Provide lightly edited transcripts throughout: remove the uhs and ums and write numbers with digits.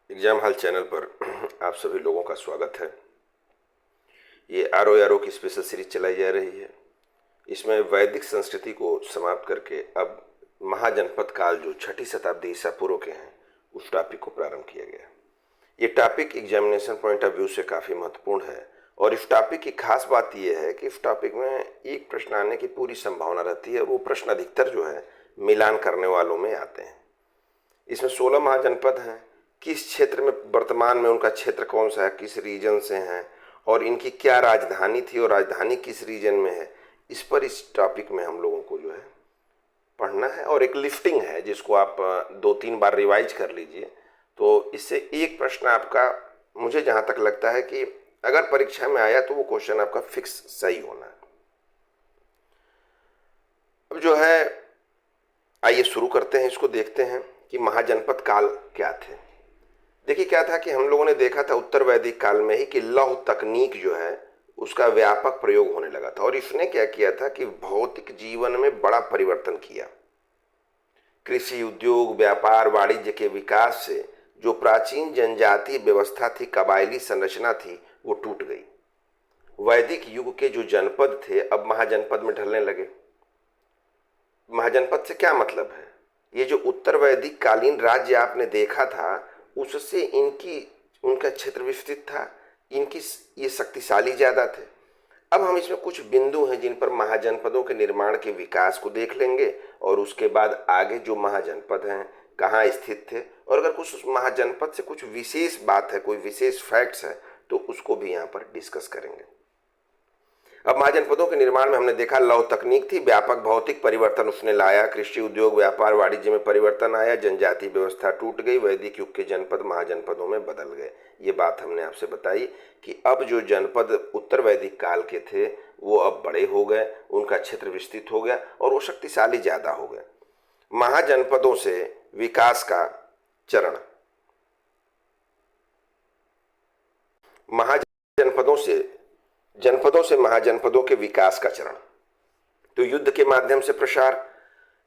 Exam hall channel पर आप सभी लोगों का स्वागत है। ये आर की स्पेशल सीरीज चलाई जा रही है। इसमें वैदिक संस्कृति को समाप्त करके अब महाजनपद काल जो 6ठी शताब्दी ईसा पूर्व के हैं उस टॉपिक को प्रारंभ किया गया। ये topic examination point of view से काफ़ी महत्वपूर्ण है और इस टॉपिक की खास बात यह है कि इस टॉपिक में एक प्रश्न आने की पूरी संभावना रहती है और वो प्रश्न अधिकतर जो है मिलान करने वालों में आते हैं। इसमें 16 महाजनपद हैं। किस क्षेत्र में वर्तमान में उनका क्षेत्र कौन सा है, किस रीजन से हैं और इनकी क्या राजधानी थी और राजधानी किस रीजन में है, इस पर इस टॉपिक में हम लोगों को जो है पढ़ना है। और एक लिफ्टिंग है जिसको आप 2-3 बार रिवाइज कर लीजिए तो इससे एक प्रश्न आपका, मुझे जहाँ तक लगता है कि अगर परीक्षा में आया तो वो क्वेश्चन आपका फिक्स सही होना है। अब जो है आइए शुरू करते हैं, इसको देखते हैं कि महाजनपद काल क्या थे। देखिए क्या था कि हम लोगों ने देखा था उत्तर वैदिक काल में ही कि लौह तकनीक जो है उसका व्यापक प्रयोग होने लगा था और इसने क्या किया था कि भौतिक जीवन में बड़ा परिवर्तन किया। कृषि, उद्योग, व्यापार, वाणिज्य के विकास से जो प्राचीन जनजातीय व्यवस्था थी, कबायली संरचना थी, वो टूट गई। वैदिक युग के जो जनपद थे अब महाजनपद में ढलने लगे। महाजनपद से क्या मतलब है? ये जो उत्तर वैदिक कालीन राज्य आपने देखा था उससे उनका क्षेत्र विस्तृत था, इनकी ये शक्तिशाली ज्यादा थे। अब हम इसमें कुछ बिंदु हैं जिन पर महाजनपदों के निर्माण के विकास को देख लेंगे और उसके बाद आगे जो महाजनपद हैं कहाँ स्थित थे और अगर कुछ उस महाजनपद से कुछ विशेष बात है, कोई विशेष फैक्ट्स है तो उसको भी यहाँ पर डिस्कस करेंगे। अब महाजनपदों के निर्माण में हमने देखा लौह तकनीक थी, व्यापक भौतिक परिवर्तन उसने लाया, कृषि, उद्योग, व्यापार, वाणिज्य में परिवर्तन आया, जनजातीय व्यवस्था टूट गई, वैदिक युग के जनपद महाजनपदों में बदल गए। ये बात हमने आपसे बताई कि अब जो जनपद उत्तर वैदिक काल के थे वो अब बड़े हो गए, उनका क्षेत्र विस्तृत हो गया और वो शक्तिशाली ज्यादा हो गए। महाजनपदों से विकास का चरण, जनपदों से महाजनपदों के विकास का चरण। तो युद्ध के माध्यम से प्रसार।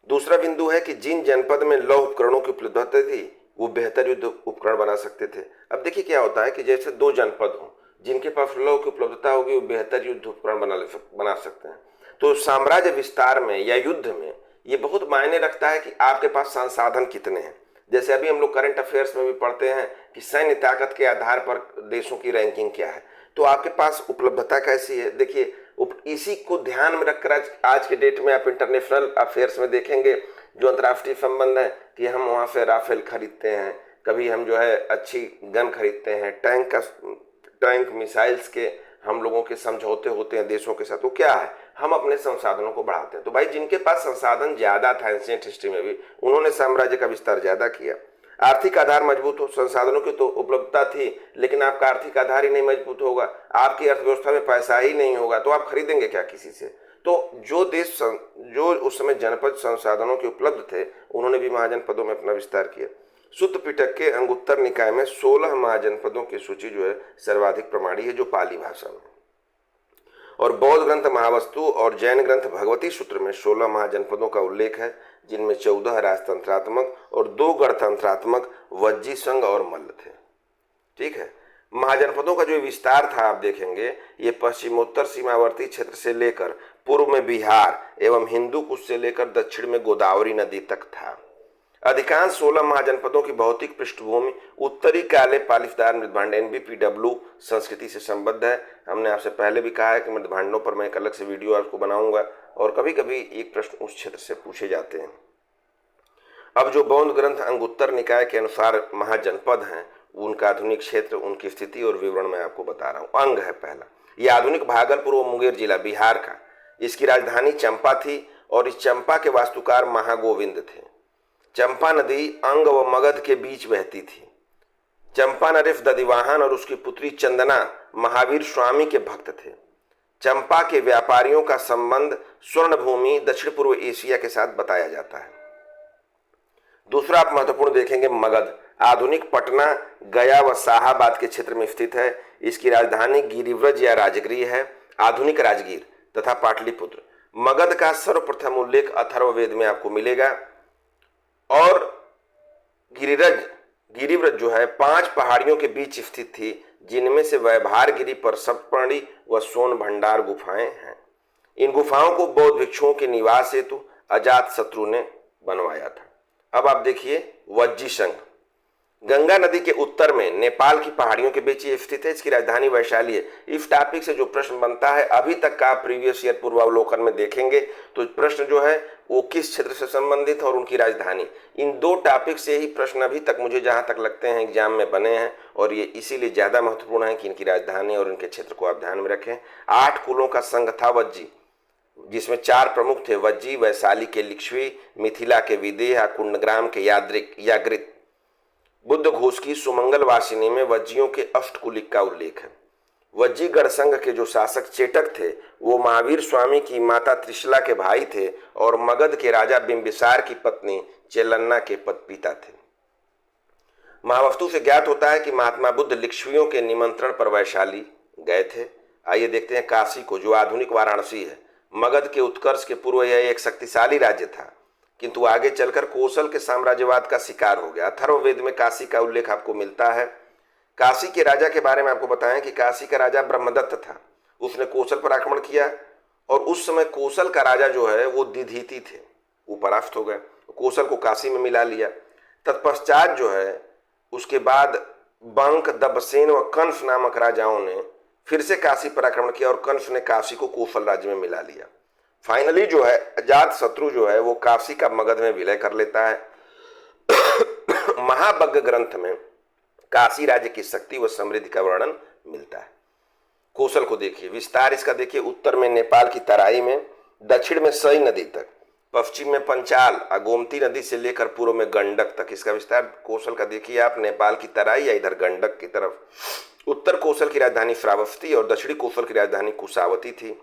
दूसरा बिंदु है कि जिन जनपद में लौह उपकरणों की उपलब्धता थी वो बेहतर युद्ध उपकरण बना सकते थे। अब देखिए क्या होता है कि जैसे 2 जनपद हों, जिनके पास लौह की उपलब्धता होगी वो बेहतर युद्ध उपकरण बना सकते हैं। तो साम्राज्य विस्तार में या युद्ध में ये बहुत मायने रखता है कि आपके पास संसाधन कितने हैं। जैसे अभी हम लोग करंट अफेयर्स में भी पढ़ते हैं कि सैन्य ताकत के आधार पर देशों की रैंकिंग क्या है, तो आपके पास उपलब्धता कैसी है। देखिए इसी को ध्यान में रखकर आज के डेट में आप इंटरनेशनल अफेयर्स में देखेंगे जो अंतर्राष्ट्रीय संबंध है कि हम वहाँ से राफेल खरीदते हैं, कभी हम जो है अच्छी गन खरीदते हैं, टैंक मिसाइल्स के हम लोगों के समझौते होते हैं देशों के साथ। तो क्या है, हम अपने संसाधनों को बढ़ाते हैं। तो भाई जिनके पास संसाधन ज्यादा था एंशिएंट हिस्ट्री में भी, उन्होंने साम्राज्य का विस्तार ज्यादा किया। आर्थिक आधार मजबूत हो, संसाधनों की तो उपलब्धता थी लेकिन आपका आर्थिक आधार ही नहीं मजबूत होगा, आपकी अर्थव्यवस्था में पैसा ही नहीं होगा तो आप खरीदेंगे क्या किसी से। तो जो उस समय जनपद संसाधनों के उपलब्ध थे उन्होंने भी महाजनपदों में अपना विस्तार किया। शुद्ध पिटक के अंगुत्तर निकाय में 16 महाजनपदों की सूची जो है सर्वाधिक प्रमाणी है, जो पाली भाषा में। और बौद्ध ग्रंथ महावस्तु और जैन ग्रंथ भगवती सूत्र में 16 महाजनपदों का उल्लेख है, जिनमें 14 राजतंत्रात्मक और 2 गणतंत्रात्मक वज्जी संघ और मल्ल थे। ठीक है, महाजनपदों का जो विस्तार था आप देखेंगे ये पश्चिमोत्तर सीमावर्ती क्षेत्र से लेकर पूर्व में बिहार एवं हिंदू कुश से लेकर दक्षिण में गोदावरी नदी तक था। अधिकांश 16 महाजनपदों की भौतिक पृष्ठभूमि उत्तरी काले पालिशदार मृदभांड NBPW संस्कृति से संबद्ध है। हमने आपसे पहले भी कहा है कि मृदभांडों पर मैं एक अलग से वीडियो आपको बनाऊंगा और कभी कभी एक प्रश्न उस क्षेत्र से पूछे जाते हैं। अब जो बौद्ध ग्रंथ अंगुत्तर निकाय के अनुसार महाजनपद हैं उनका आधुनिक क्षेत्र, उनकी स्थिति और विवरण मैं आपको बता रहा हूँ। अंग है पहला, ये आधुनिक भागलपुर व मुंगेर जिला बिहार का। इसकी राजधानी चंपा थी और इस चंपा के वास्तुकार महागोविंद थे। चंपा नदी अंग व मगध के बीच बहती थी। चंपा नरेश दधिवाहन और उसकी पुत्री चंदना महावीर स्वामी के भक्त थे। चंपा के व्यापारियों का संबंध स्वर्ण भूमि दक्षिण पूर्व एशिया के साथ बताया जाता है। दूसरा आप महत्वपूर्ण देखेंगे मगध, आधुनिक पटना, गया व शाहाबाद के क्षेत्र में स्थित है। इसकी राजधानी गिरिव्रज या राजगीर है, आधुनिक राजगीर तथा पाटलिपुत्र। मगध का सर्वप्रथम उल्लेख अथर्ववेद में आपको मिलेगा और गिरिव्रत जो है 5 पहाड़ियों के बीच स्थित थी, जिनमें से वैभारगिरी पर सप्तपर्णी व सोन भंडार गुफाएं हैं। इन गुफाओं को बौद्ध भिक्षुओं के निवास हेतु अजात शत्रु ने बनवाया था। अब आप देखिए वज्जी संघ, गंगा नदी के उत्तर में नेपाल की पहाड़ियों के बीच ये स्थित है। इसकी राजधानी वैशाली है। इस टॉपिक से जो प्रश्न बनता है, अभी तक का प्रीवियस ईयर पूर्वावलोकन में देखेंगे तो प्रश्न जो है वो किस क्षेत्र से संबंधित है और उनकी राजधानी, इन 2 टॉपिक से ही प्रश्न अभी तक मुझे जहां तक लगते हैं एग्जाम में बने हैं, और ये इसीलिए ज्यादा महत्वपूर्ण है कि इनकी राजधानी और इनके क्षेत्र को आप ध्यान में रखें। 8 कुलों का संघ था वज्जी, जिसमें 4 प्रमुख थे, वज्जी, वैशाली के लिच्छवी, मिथिला के विदेह, कुंडग्राम के याग्रित। बुद्ध घोष की सुमंगल वासिनी में वज्जियों के अष्टकुलिक का उल्लेख है। वज्जी गणसंघ के जो शासक चेटक थे वो महावीर स्वामी की माता त्रिशला के भाई थे और मगध के राजा बिंबिसार की पत्नी चेलन्ना के पिता थे। महावस्तु से ज्ञात होता है कि महात्मा बुद्ध लिच्छवियों के निमंत्रण पर वैशाली गए थे। आइए देखते हैं काशी को, जो आधुनिक वाराणसी है। मगध के उत्कर्ष के पूर्व यह एक शक्तिशाली राज्य था, किंतु आगे चलकर कौशल के साम्राज्यवाद का शिकार हो गया। अथर्ववेद में काशी का उल्लेख आपको मिलता है। काशी के राजा के बारे में आपको बताएं कि काशी का राजा ब्रह्मदत्त था। उसने कौशल पर आक्रमण किया और उस समय कौशल का राजा जो है वो दिधीति थे, वो परास्त हो गए। कौशल को काशी में मिला लिया। तत्पश्चात जो है उसके बाद बंक, दबसेन व कंस नामक राजाओं ने फिर से काशी पर आक्रमण किया और कंस ने काशी को कौशल राज्य में मिला लिया। फाइनली जो है अजात शत्रु जो है वो काशी का मगध में विलय कर लेता है। महाभग्ग ग्रंथ में काशी राज्य की शक्ति व समृद्धि का वर्णन मिलता है। कौशल को देखिए, विस्तार इसका देखिए। उत्तर में नेपाल की तराई में, दक्षिण में सई नदी तक, पश्चिम में पंचाल, गोमती नदी से लेकर पूर्व में गंडक तक। इसका विस्तार कौशल का देखिए आप, नेपाल की तराई या इधर गंडक की तरफ। उत्तर कौशल की राजधानी श्रावस्ती और दक्षिणी कौशल की राजधानी कुशावती थी।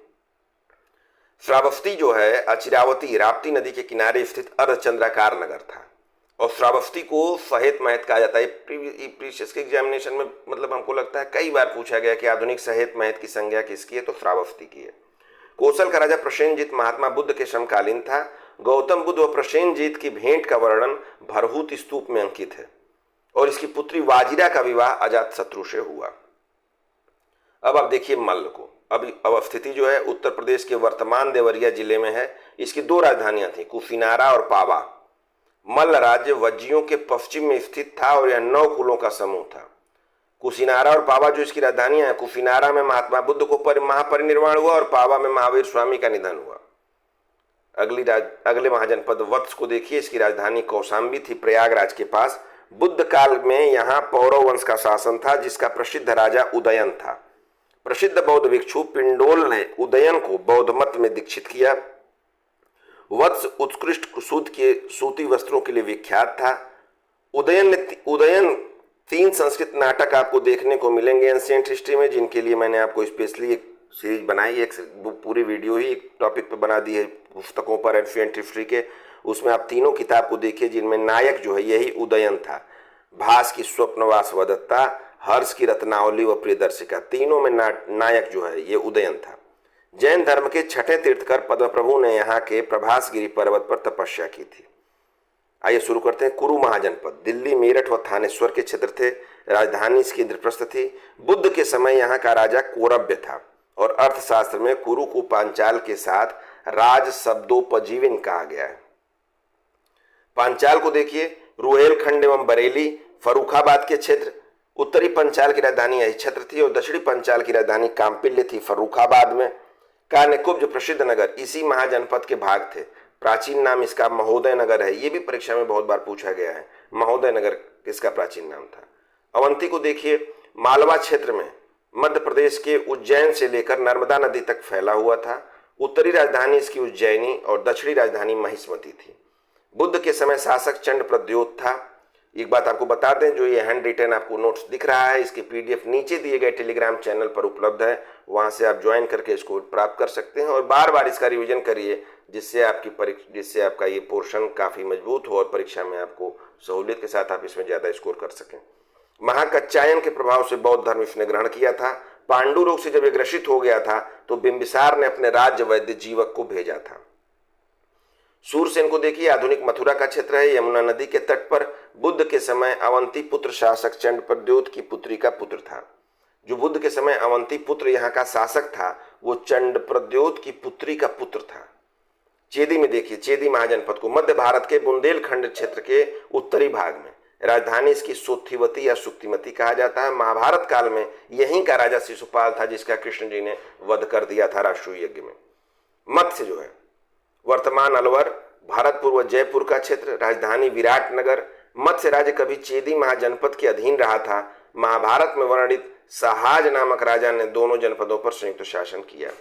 श्रावस्ती जो है अचिरावती, राप्ती नदी के किनारे स्थित अर्धचंद्राकार नगर था और श्रावस्ती को सहेत महत कहा जाता है। प्रीवियस के एग्जामिनेशन में मतलब हमको लगता है कई बार पूछा गया कि आधुनिक सहेत महत की संज्ञा किसकी है, तो श्रावस्ती की है। कौशल का राजा प्रसेनजीत महात्मा बुद्ध के समकालीन था। गौतम बुद्ध व प्रसेनजीत की भेंट का वर्णन भरहूत स्तूप में अंकित है और इसकी पुत्री वाजिरा का विवाह अजात शत्रु से हुआ। अब आप देखिए मल्ल को। अब स्थिति जो है उत्तर प्रदेश के वर्तमान देवरिया जिले में है। इसकी 2 राजधानियां थी, कुशीनारा और पावा। मल्ल राज्य वज्जियों के पश्चिम में स्थित था और यह 9 कुलों का समूह था। कुशीनारा और पावा जो इसकी राजधानियां हैं, कुशीनारा में महात्मा बुद्ध को महापरिनिर्वाण हुआ और पावा में महावीर स्वामी का निधन हुआ। अगले महाजनपद वत्स को देखिए, इसकी राजधानी कौशाम्बी थी, प्रयागराज के पास। बुद्ध काल में यहाँ पौरव वंश का शासन था, जिसका प्रसिद्ध राजा उदयन था। प्रसिद्ध बौद्ध भिक्षु पिंडोल ने उदयन को बौद्ध मत में दीक्षित किया। वत्स उत्कृष्ट सूती वस्त्रों के लिए विख्यात था। उदयन 3 संस्कृत नाटक आपको देखने को मिलेंगे एंशिएंट हिस्ट्री में, जिनके लिए मैंने आपको स्पेशली एक सीरीज बनाई, एक पूरी वीडियो ही एक टॉपिक पर बना दी है पुस्तकों पर एंशिएंट हिस्ट्री के। उसमें आप 3 किताब को देखिए, जिनमें नायक जो है यही उदयन था। भास की स्वप्नवास वदत्ता, हर्ष की रत्नावली व प्रियदर्शिका, तीनों में नायक जो है ये उदयन था। जैन धर्म के 6ठे तीर्थकर पद्मप्रभु ने यहाँ के प्रभासगिरी पर्वत पर तपस्या की थी। आइए शुरू करते हैं। कुरु महाजनपद दिल्ली, मेरठ व थानेश्वर के क्षेत्र थे। राजधानी इसकी इंद्रप्रस्थ थी। बुद्ध के समय यहाँ का राजा कोरव्य था और अर्थशास्त्र में कुरु को पांचाल के साथ राज शब्दोपजीवन कहा गया है। पांचाल को देखिए, रुहेलखंड एवं बरेली, फर्रुखाबाद के क्षेत्र। उत्तरी पंचाल की राजधानी यही क्षेत्र थी और दक्षिणी पंचाल की राजधानी काम्पिल्य थी फर्रुखाबाद में। कान्यकुब्ज प्रसिद्ध नगर इसी महाजनपद के भाग थे। प्राचीन नाम इसका महोदय नगर है। ये भी परीक्षा में बहुत बार पूछा गया है, महोदय नगर किसका प्राचीन नाम था। अवंती को देखिए, मालवा क्षेत्र में मध्य प्रदेश के उज्जैन से लेकर नर्मदा नदी तक फैला हुआ था। उत्तरी राजधानी इसकी उज्जैनी और दक्षिणी राजधानी महिष्मती थी। बुद्ध के समय शासक चंड प्रद्योत था। एक बात आपको बता दें, जो ये हैंड रिटन आपको नोट्स दिख रहा है, इसकी पीडीएफ नीचे दिए गए टेलीग्राम चैनल पर उपलब्ध है। वहां से आप ज्वाइन करके इसको प्राप्त कर सकते हैं और बार बार इसका रिवीजन करिए, जिससे आपका ये पोर्शन काफ़ी मजबूत हो और परीक्षा में आपको सहूलियत के साथ आप इसमें ज़्यादा स्कोर कर सकें। महाकच्चायन के प्रभाव से बौद्ध धर्म इसने ग्रहण किया था। पांडु रोग से जब ये ग्रसित हो गया था तो बिंबिसार ने अपने राज्य वैद्य जीवक को भेजा था। सूरसेन को देखिए, आधुनिक मथुरा का क्षेत्र है, यमुना नदी के तट पर। बुद्ध के समय अवंती पुत्र शासक चंडप्रद्योत की पुत्री का पुत्र था। जो बुद्ध के समय अवंती पुत्र यहाँ का शासक था वो चंडप्रद्योत की पुत्री का पुत्र था। चेदी में देखिए, चेदी महाजनपद को मध्य भारत के बुंदेलखंड क्षेत्र के उत्तरी भाग में, राजधानी इसकी सोथिवती या सुक्तिमती कहा जाता है। महाभारत काल में यहीं का राजा शिशुपाल था जिसका कृष्ण जी ने वध कर दिया था राष्ट्रीय यज्ञ में। मत्स्य जो है वर्तमान अलवर, भारतपुर व जयपुर का क्षेत्र, राजधानी विराटनगर। मत्स्य राज्य कभी चेदी महाजनपद के अधीन रहा था। महाभारत में वर्णित सहाज नामक राजा ने दोनों जनपदों पर संयुक्त शासन किया।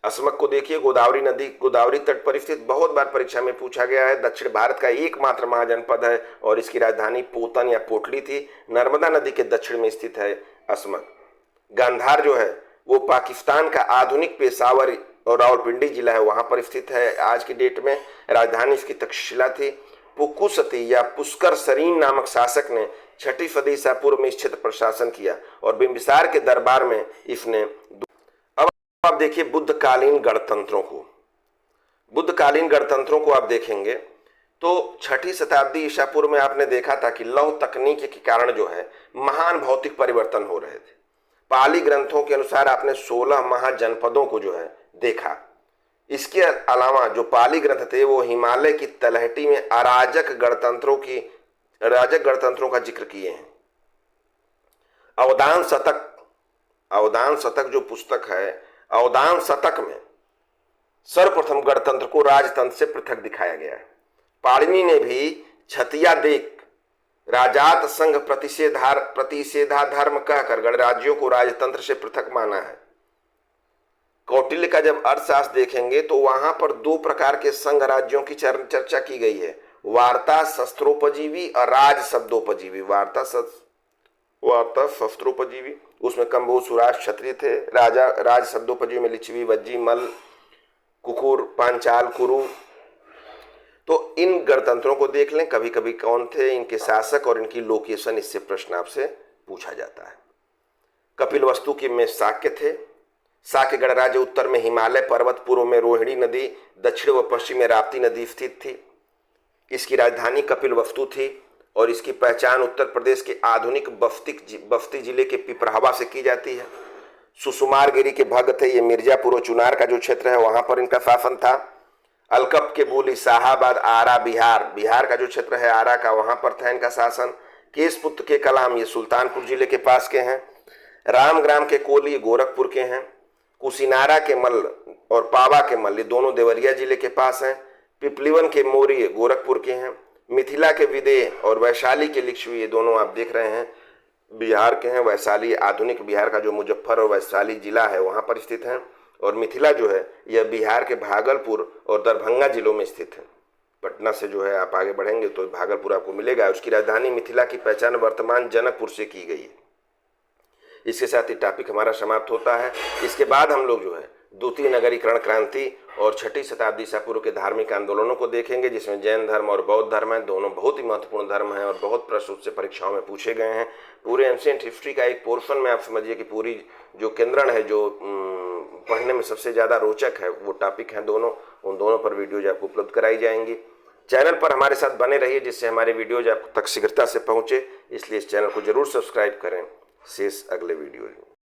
अस्मक को देखिए, गोदावरी नदी, गोदावरी तट पर स्थित, बहुत बार परीक्षा में पूछा गया है। दक्षिण भारत का एकमात्र महाजनपद है और इसकी राजधानी पोतन या पोटली थी। नर्मदा नदी के दक्षिण में स्थित है अस्मक। गांधार जो है वो पाकिस्तान का आधुनिक पेशावर और रावलपिंडी जिला है, वहां पर स्थित है आज की डेट में। राजधानी इसकी तक्षशिला थी। पुकुसती या पुष्कर सरीन नामक शासक ने 6ठी सदी ईसा पूर्व में इस क्षेत्र पर शासन किया और बिंबिसार के दरबार में इसने। अब आप देखिए बुद्धकालीन गणतंत्रों को। बुद्धकालीन गणतंत्रों को आप देखेंगे तो 6ठी शताब्दी ईसा पूर्व में आपने देखा था कि लौह तकनीक के कारण जो है महान भौतिक परिवर्तन हो रहे थे। पाली ग्रंथों के अनुसार आपने 16 महाजनपदों को जो है देखा। इसके अलावा जो पाली ग्रंथ थे वो हिमालय की तलहटी में अराजक गणतंत्रों का जिक्र किए हैं। अवदान शतक जो पुस्तक है, अवदान शतक में सर्वप्रथम गणतंत्र को राजतंत्र से पृथक दिखाया गया है। पाणिनि ने भी छतिया देख राजात संघ प्रतिषेधा धर्म कहकर गणराज्यों को राजतंत्र से पृथक माना है। कौटिल्य का जब अर्थशास्त्र देखेंगे तो वहां पर 2 प्रकार के संघ राज्यों की चर्चा की गई है, वार्ता शस्त्रोपजीवी और राज शब्दोपजीवी। वार्ता शस्त्रोपजीवी, उसमें कंबोज सुराज क्षत्रिय थे। राज शब्दोपजीवी में लिच्छवी, वज्जी, मल, कुकुर, पांचाल, कुरु। तो इन गणतंत्रों को देख लें, कभी कभी कौन थे इनके शासक और इनकी लोकेशन, इससे प्रश्न आपसे पूछा जाता है। कपिलवस्तु के में शाक्य थे। शाक्य गणराज्य उत्तर में हिमालय पर्वत, पूर्व में रोहिणी नदी, दक्षिण व पश्चिम में राप्ती नदी स्थित थी। इसकी राजधानी कपिलवस्तु थी और इसकी पहचान उत्तर प्रदेश के आधुनिक बस्ती जिले के पिपरावा से की जाती है। सुसुमारगिरी के भग थे, ये मिर्जापुर और चुनार का जो क्षेत्र है वहां पर इनका शासन था। अलकप के बोली शाहाबाद, आरा, बिहार का जो क्षेत्र है आरा का, वहां पर था इनका शासन। केशपुत्र के कलाम, ये सुल्तानपुर जिले के पास के हैं। रामग्राम के कोली, ये गोरखपुर के हैं। कुशीनारा के मल्ल और पावा के मल्ल, ये दोनों देवरिया जिले के पास हैं। पिपलीवन के मोरी, ये गोरखपुर के हैं। मिथिला के विदेह और वैशाली के लिच्छवी, ये दोनों आप देख रहे हैं बिहार के हैं। वैशाली आधुनिक बिहार का जो मुजफ्फर और वैशाली जिला है वहां पर स्थित है। और मिथिला जो है यह बिहार के भागलपुर और दरभंगा जिलों में स्थित है। पटना से जो है आप आगे बढ़ेंगे तो भागलपुर आपको मिलेगा। उसकी राजधानी मिथिला की पहचान वर्तमान जनकपुर से की गई है। इसके साथ ही टॉपिक हमारा समाप्त होता है। इसके बाद हम लोग जो है द्वितीय नगरीकरण क्रांति और 6ठी शताब्दी ईसा पूर्व के धार्मिक आंदोलनों को देखेंगे, जिसमें जैन धर्म और बौद्ध धर्म है। दोनों बहुत ही महत्वपूर्ण धर्म हैं और बहुत प्रश्न उससे परीक्षाओं में पूछे गए हैं। पूरे एंशिएंट हिस्ट्री का एक पोर्शन में आप समझिए कि पूरी जो केंद्रण है, जो पढ़ने में सबसे ज़्यादा रोचक है, वो टॉपिक हैं दोनों। उन दोनों पर वीडियोज आपको उपलब्ध कराई जाएंगी। चैनल पर हमारे साथ बने रहिए जिससे हमारे वीडियोज आप तक शीघ्रता से पहुँचे। इसलिए इस चैनल को जरूर सब्सक्राइब करें। शेष अगले वीडियो में।